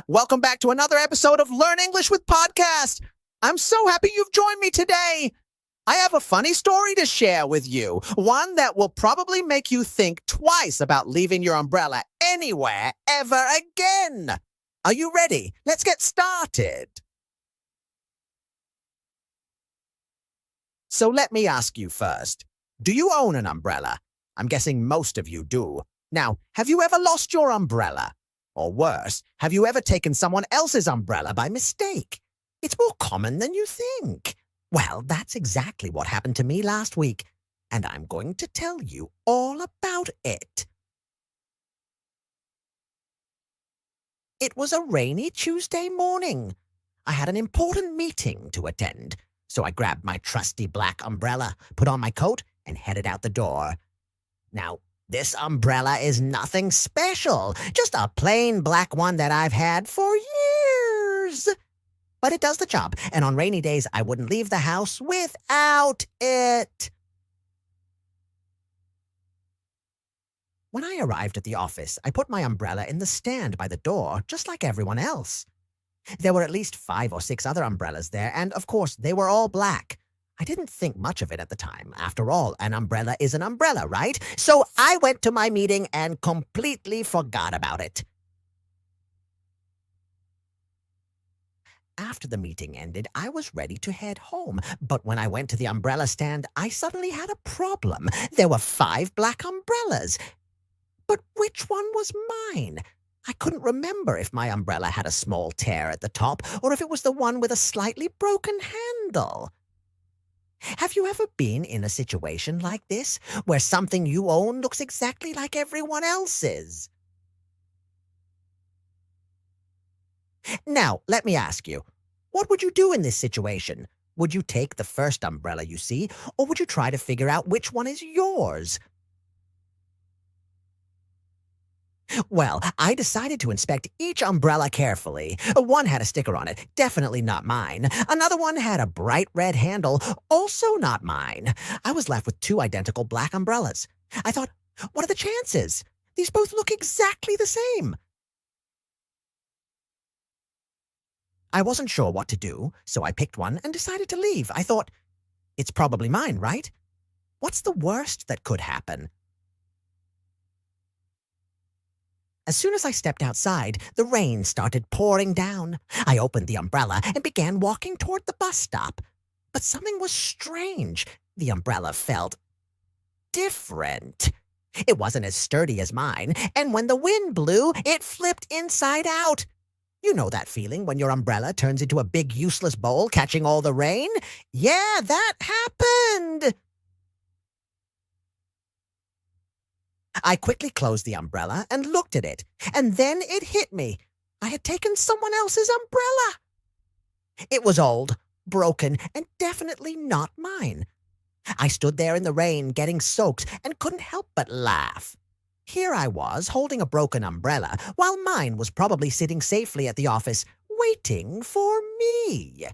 Welcome back to another episode of Learn English with Podcast. I'm so happy you've joined me today. I have a funny story to share with you, one that will probably make you think twice about leaving your umbrella anywhere ever again. Are you ready? Let's get started. So let me ask you first, do you own an umbrella? I'm guessing most of you do. Now, have you ever lost your umbrella? Or worse, have you ever taken someone else's umbrella by mistake? It's more common than you think. Well, that's exactly what happened to me last week, and I'm going to tell you all about it. It was a rainy Tuesday morning. I had an important meeting to attend, so I grabbed my trusty black umbrella, put on my coat, and headed out the door. Now, this umbrella is nothing special, just a plain black one that I've had for years. But it does the job, and on rainy days I wouldn't leave the house without it. When I arrived at the office, I put my umbrella in the stand by the door, just like everyone else. There were at least 5 or 6 other umbrellas there, and of course they were all black. I didn't think much of it at the time. After all, an umbrella is an umbrella, right? So I went to my meeting and completely forgot about it. After the meeting ended, I was ready to head home. But when I went to the umbrella stand, I suddenly had a problem. There were 5 black umbrellas. But which one was mine? I couldn't remember if my umbrella had a small tear at the top or if it was the one with a slightly broken handle. Have you ever been in a situation like this, where something you own looks exactly like everyone else's? Now, let me ask you, what would you do in this situation? Would you take the first umbrella you see, or would you try to figure out which one is yours? Well, I decided to inspect each umbrella carefully. One had a sticker on it, definitely not mine. Another one had a bright red handle, also not mine. I was left with 2 identical black umbrellas. I thought, what are the chances? These both look exactly the same. I wasn't sure what to do, so I picked one and decided to leave. I thought, it's probably mine, right? What's the worst that could happen? As soon as I stepped outside, the rain started pouring down. I opened the umbrella and began walking toward the bus stop. But something was strange. The umbrella felt different. It wasn't as sturdy as mine, and when the wind blew, it flipped inside out. You know that feeling when your umbrella turns into a big useless bowl catching all the rain? Yeah, that happened! I quickly closed the umbrella and looked at it, and then it hit me. I had taken someone else's umbrella. It was old, broken, and definitely not mine. I stood there in the rain getting soaked and couldn't help but laugh. Here I was holding a broken umbrella while mine was probably sitting safely at the office waiting for me.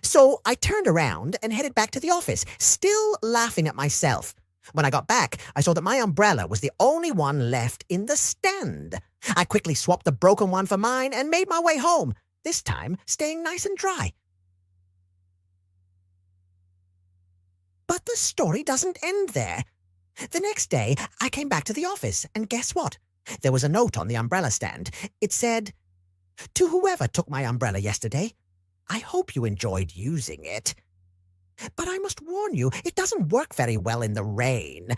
So I turned around and headed back to the office, still laughing at myself. When I got back, I saw that my umbrella was the only one left in the stand. I quickly swapped the broken one for mine and made my way home, this time staying nice and dry. But the story doesn't end there. The next day, I came back to the office, and guess what? There was a note on the umbrella stand. It said, "To whoever took my umbrella yesterday, I hope you enjoyed using it. But I must warn you, it doesn't work very well in the rain."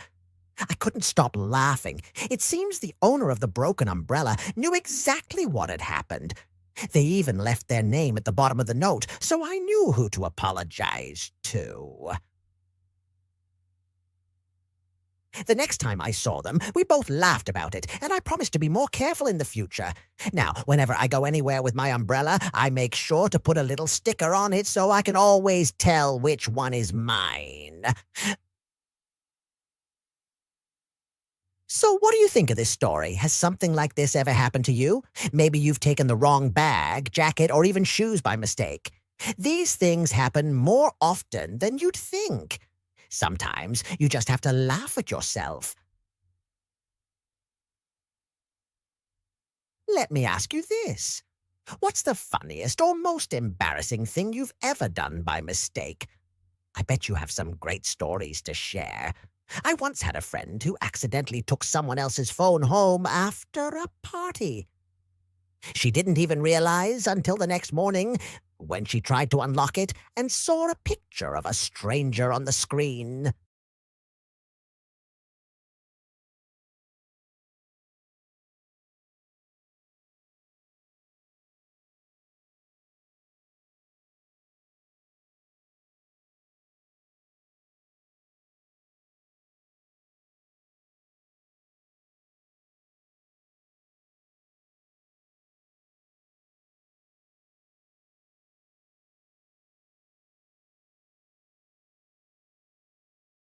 I couldn't stop laughing. It seems the owner of the broken umbrella knew exactly what had happened. They even left their name at the bottom of the note, so I knew who to apologize to. The next time I saw them, we both laughed about it, and I promised to be more careful in the future. Now, whenever I go anywhere with my umbrella, I make sure to put a little sticker on it so I can always tell which one is mine. So what do you think of this story? Has something like this ever happened to you? Maybe you've taken the wrong bag, jacket, or even shoes by mistake. These things happen more often than you'd think. Sometimes you just have to laugh at yourself. Let me ask you this. What's the funniest or most embarrassing thing you've ever done by mistake? I bet you have some great stories to share. I once had a friend who accidentally took someone else's phone home after a party. She didn't even realize until the next morning when she tried to unlock it and saw a picture of a stranger on the screen.